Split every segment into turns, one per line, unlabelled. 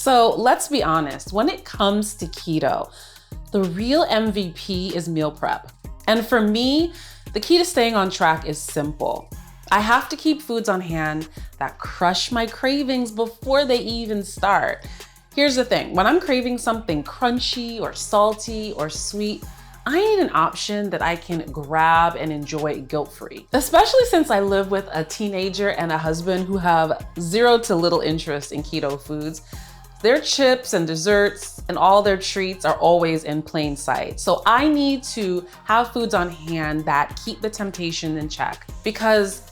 So let's be honest, when it comes to keto, the real MVP is meal prep. And for me, the key to staying on track is simple. I have to keep foods on hand that crush my cravings before they even start. Here's the thing, when I'm craving something crunchy or salty or sweet, I need an option that I can grab and enjoy guilt-free. Especially since I live with a teenager and a husband who have zero to little interest in keto foods. Their chips and desserts and all their treats are always in plain sight. So I need to have foods on hand that keep the temptation in check, because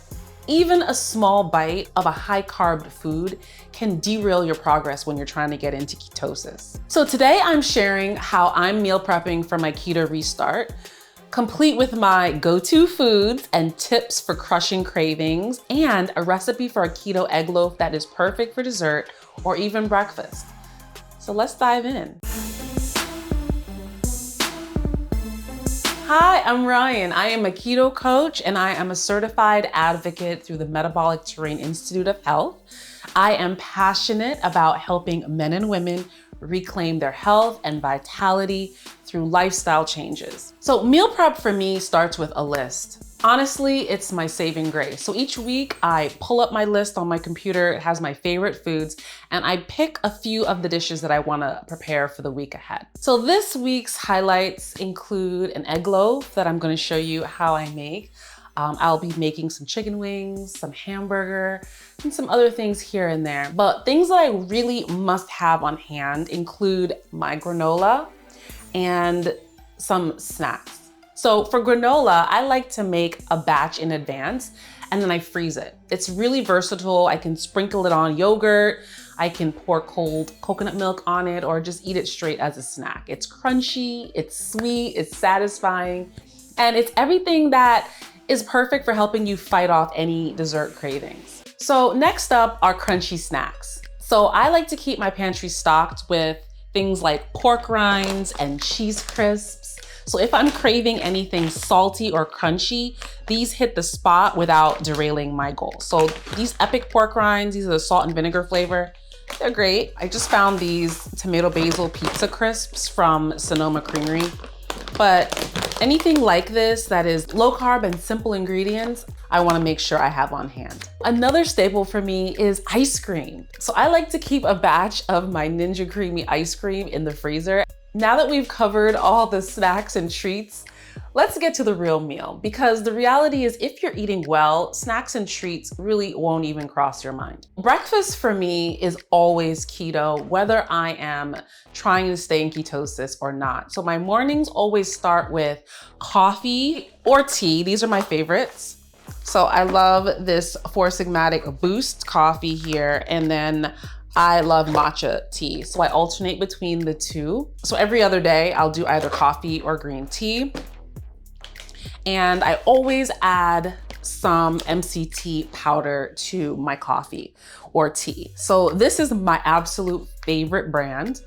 even a small bite of a high carb food can derail your progress when you're trying to get into ketosis. So today I'm sharing how I'm meal prepping for my keto restart, complete with my go-to foods and tips for crushing cravings, and a recipe for a keto egg loaf that is perfect for dessert or even breakfast. So let's dive in. Hi, I'm Ryan. I am a keto coach and I am a certified advocate through the Metabolic Terrain Institute of Health. I am passionate about helping men and women reclaim their health and vitality through lifestyle changes. So meal prep for me starts with a list. Honestly, it's my saving grace. So each week I pull up my list on my computer. It has my favorite foods and I pick a few of the dishes that I want to prepare for the week ahead. So this week's highlights include an egg loaf that I'm going to show you how I make. I'll be making some chicken wings, some hamburger, and some other things here and there. But things that I really must have on hand include my granola and some snacks. So for granola, I like to make a batch in advance and then I freeze it. It's really versatile. I can sprinkle it on yogurt. I can pour cold coconut milk on it or just eat it straight as a snack. It's crunchy, it's sweet, it's satisfying, and it's everything that is perfect for helping you fight off any dessert cravings. So next up are crunchy snacks. So I like to keep my pantry stocked with things like pork rinds and cheese crisps. So if I'm craving anything salty or crunchy, these hit the spot without derailing my goal. So these epic pork rinds, these are the salt and vinegar flavor. They're great. I just found these tomato basil pizza crisps from Sonoma Creamery. But anything like this that is low carb and simple ingredients, I want to make sure I have on hand. Another staple for me is ice cream. So I like to keep a batch of my Ninja Creamy ice cream in the freezer. Now that we've covered all the snacks and treats, let's get to the real meal, because the reality is if you're eating well, snacks and treats really won't even cross your mind. Breakfast for me is always keto, whether I am trying to stay in ketosis or not. So my mornings always start with coffee or tea. These are my favorites. So I love this Four Sigmatic Boost coffee here, and then I love matcha tea. So I alternate between the two. So every other day I'll do either coffee or green tea. And I always add some MCT powder to my coffee or tea. So this is my absolute favorite brand,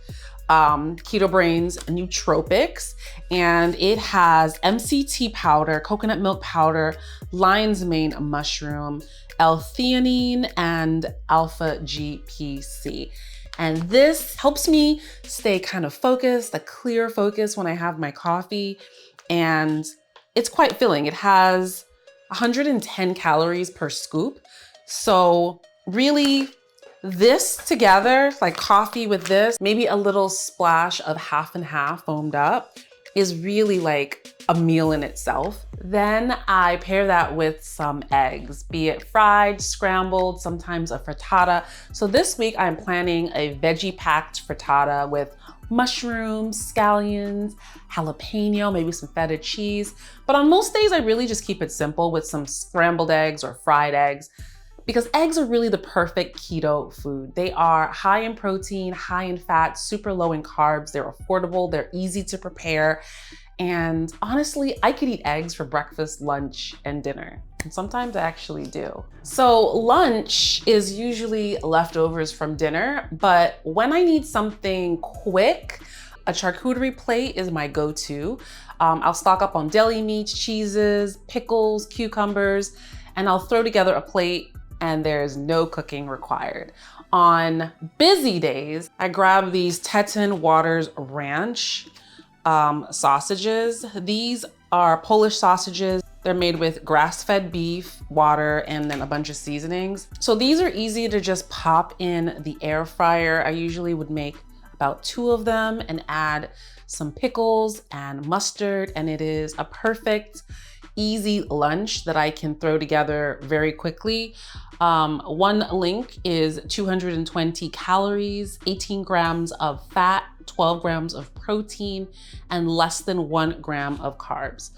Keto Brain's Nootropics, and it has MCT powder, coconut milk powder, lion's mane mushroom, L-theanine, and alpha GPC. And this helps me stay kind of focused, a clear focus when I have my coffee, and it's quite filling. It has 110 calories per scoop. So really, this together, like coffee with this, maybe a little splash of half and half foamed up, is really like a meal in itself. Then I pair that with some eggs, be it fried, scrambled, sometimes a frittata. So this week I'm planning a veggie-packed frittata with mushrooms, scallions, jalapeno, maybe some feta cheese. But on most days I really just keep it simple with some scrambled eggs or fried eggs, because eggs are really the perfect keto food. They are high in protein, high in fat, super low in carbs. They're affordable, they're easy to prepare. And honestly, I could eat eggs for breakfast, lunch, and dinner. And sometimes I actually do. So lunch is usually leftovers from dinner, but when I need something quick, a charcuterie plate is my go-to. I'll stock up on deli meats, cheeses, pickles, cucumbers, and I'll throw together a plate and there's no cooking required. On busy days, I grab these Teton Waters Ranch sausages. These are Polish sausages. They're made with grass-fed beef, water, and then a bunch of seasonings. So these are easy to just pop in the air fryer. I usually would make about 2 of them and add some pickles and mustard, and it is a perfect, easy lunch that I can throw together very quickly. One link is 220 calories, 18 grams of fat, 12 grams of protein, and less than 1 gram of carbs.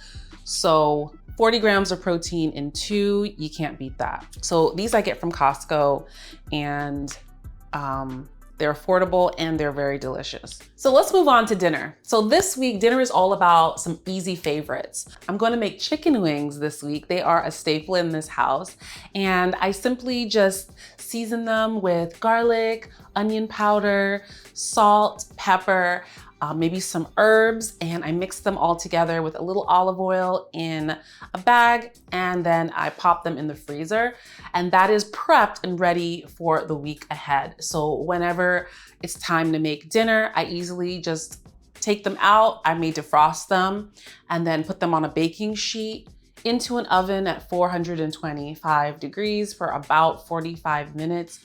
So 40 grams of protein in 2, you can't beat that. So these I get from Costco, and they're affordable and they're very delicious. So let's move on to dinner. So this week, dinner is all about some easy favorites. I'm gonna make chicken wings this week. They are a staple in this house. And I simply just season them with garlic, onion powder, salt, pepper, maybe some herbs, and I mix them all together with a little olive oil in a bag, and then I pop them in the freezer. And that is prepped and ready for the week ahead. So whenever it's time to make dinner, I easily just take them out. I may defrost them and then put them on a baking sheet into an oven at 425 degrees for about 45 minutes.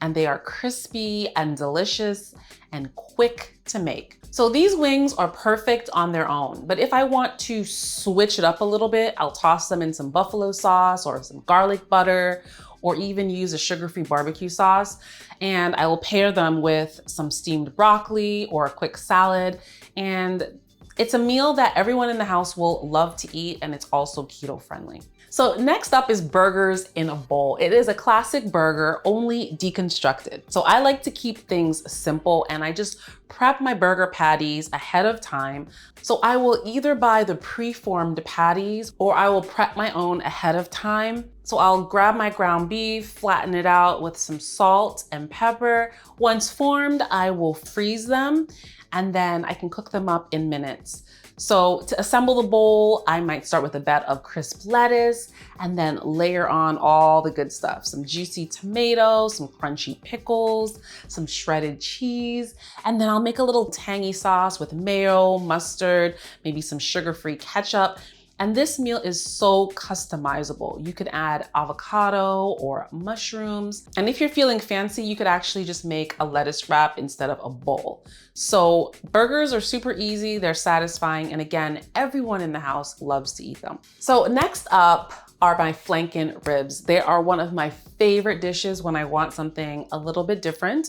And they are crispy and delicious and quick to make. So these wings are perfect on their own, but if I want to switch it up a little bit, I'll toss them in some buffalo sauce or some garlic butter, or even use a sugar-free barbecue sauce. And I will pair them with some steamed broccoli or a quick salad. And it's a meal that everyone in the house will love to eat, and it's also keto-friendly. So next up is burgers in a bowl. It is a classic burger, only deconstructed. So I like to keep things simple, and I just prep my burger patties ahead of time. So I will either buy the pre-formed patties, or I will prep my own ahead of time. So I'll grab my ground beef, flatten it out with some salt and pepper. Once formed, I will freeze them, and then I can cook them up in minutes. So to assemble the bowl, I might start with a bed of crisp lettuce and then layer on all the good stuff. Some juicy tomatoes, some crunchy pickles, some shredded cheese, and then I'll make a little tangy sauce with mayo, mustard, maybe some sugar-free ketchup. And this meal is so customizable. You could add avocado or mushrooms. And if you're feeling fancy, you could actually just make a lettuce wrap instead of a bowl. So burgers are super easy, they're satisfying, and again, everyone in the house loves to eat them. So next up are my flanken ribs. They are one of my favorite dishes when I want something a little bit different.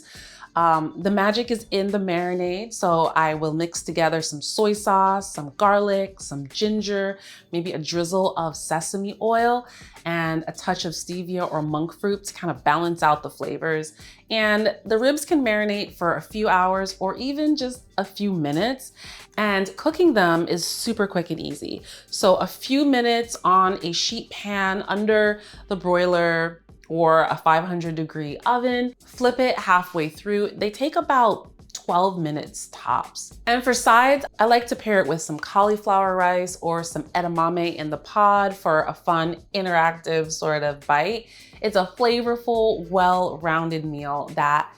The magic is in the marinade. So I will mix together some soy sauce, some garlic, some ginger, maybe a drizzle of sesame oil, and a touch of stevia or monk fruit to kind of balance out the flavors. And the ribs can marinate for a few hours or even just a few minutes. And cooking them is super quick and easy. So a few minutes on a sheet pan under the broiler or a 500-degree oven, flip it halfway through. They take about 12 minutes tops. And for sides, I like to pair it with some cauliflower rice or some edamame in the pod for a fun, interactive sort of bite. It's a flavorful, well-rounded meal that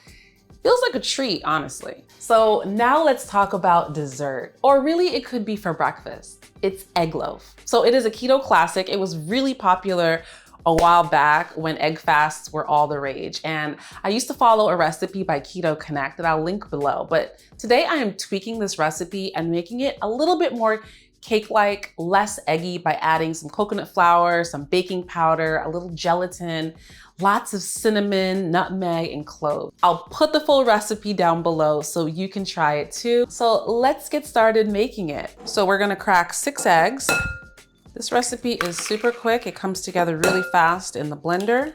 feels like a treat, honestly. So now let's talk about dessert, or really it could be for breakfast. It's egg loaf. So it is a keto classic. It was really popular a while back when egg fasts were all the rage. And I used to follow a recipe by Keto Connect that I'll link below. But today I am tweaking this recipe and making it a little bit more cake-like, less eggy by adding some coconut flour, some baking powder, a little gelatin, lots of cinnamon, nutmeg, and clove. I'll put the full recipe down below so you can try it too. So let's get started making it. So we're gonna crack 6 eggs. This recipe is super quick. It comes together really fast in the blender.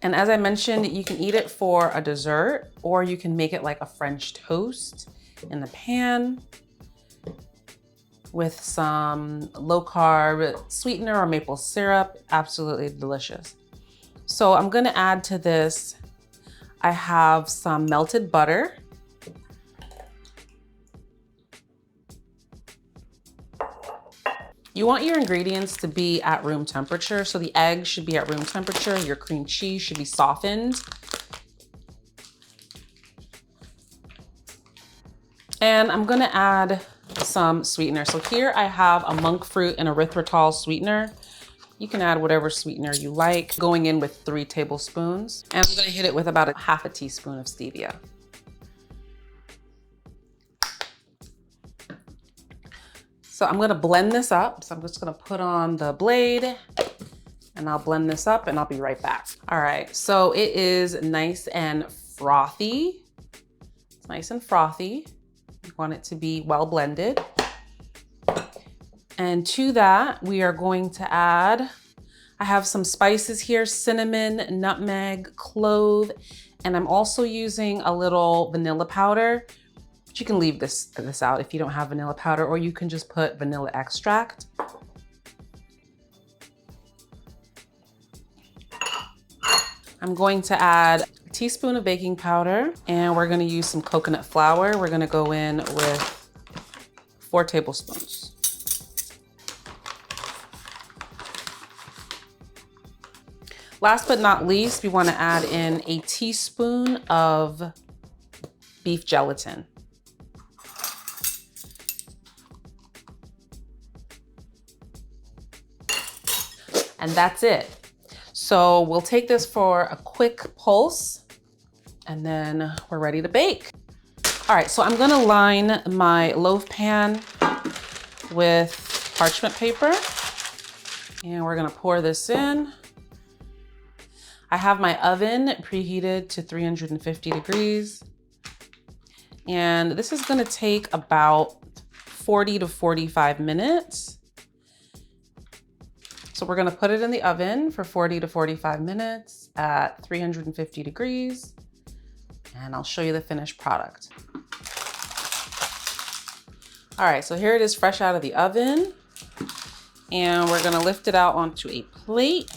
And as I mentioned, you can eat it for a dessert, or you can make it like a French toast in the pan with some low carb sweetener or maple syrup. Absolutely delicious. So I'm gonna add to this, I have some melted butter. You want your ingredients to be at room temperature. So the eggs should be at room temperature. Your cream cheese should be softened. And I'm gonna add some sweetener. So here I have a monkfruit and erythritol sweetener. You can add whatever sweetener you like, going in with 3 tablespoons. And I'm gonna hit it with about a half a teaspoon of stevia. So I'm gonna blend this up. So I'm just gonna put on the blade and I'll blend this up and I'll be right back. All right, so it is nice and frothy. It's nice and frothy. You want it to be well blended. And to that, we are going to add, I have some spices here, cinnamon, nutmeg, clove, and I'm also using a little vanilla powder. But you can leave this out if you don't have vanilla powder, or you can just put vanilla extract. I'm going to add a teaspoon of baking powder, and we're gonna use some coconut flour. We're gonna go in with 4 tablespoons. Last but not least, we wanna add in a teaspoon of beef gelatin. And that's it. So we'll take this for a quick pulse and then we're ready to bake. All right, so I'm gonna line my loaf pan with parchment paper and we're gonna pour this in. I have my oven preheated to 350 degrees. And this is gonna take about 40 to 45 minutes. So we're gonna put it in the oven for 40 to 45 minutes at 350 degrees. And I'll show you the finished product. All right, so here it is fresh out of the oven. And we're gonna lift it out onto a plate.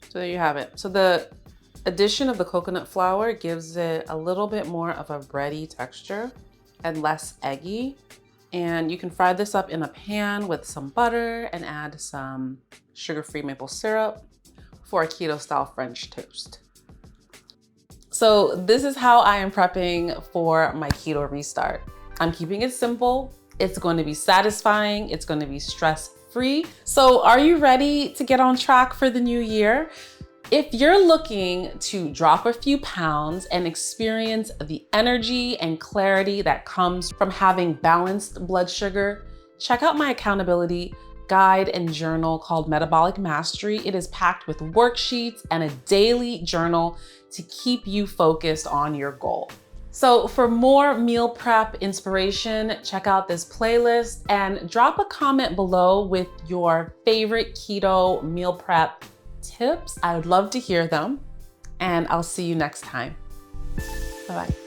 So there you have it. So the addition of the coconut flour gives it a little bit more of a bready texture and less eggy. And you can fry this up in a pan with some butter and add some sugar-free maple syrup for a keto-style French toast. So this is how I am prepping for my keto restart. I'm keeping it simple. It's going to be satisfying. It's going to be stress-free. So are you ready to get on track for the new year? If you're looking to drop a few pounds and experience the energy and clarity that comes from having balanced blood sugar, check out my accountability guide and journal called Metabolic Mastery. It is packed with worksheets and a daily journal to keep you focused on your goal. So for more meal prep inspiration, check out this playlist and drop a comment below with your favorite keto meal prep tips. I would love to hear them, and I'll see you next time. Bye-bye.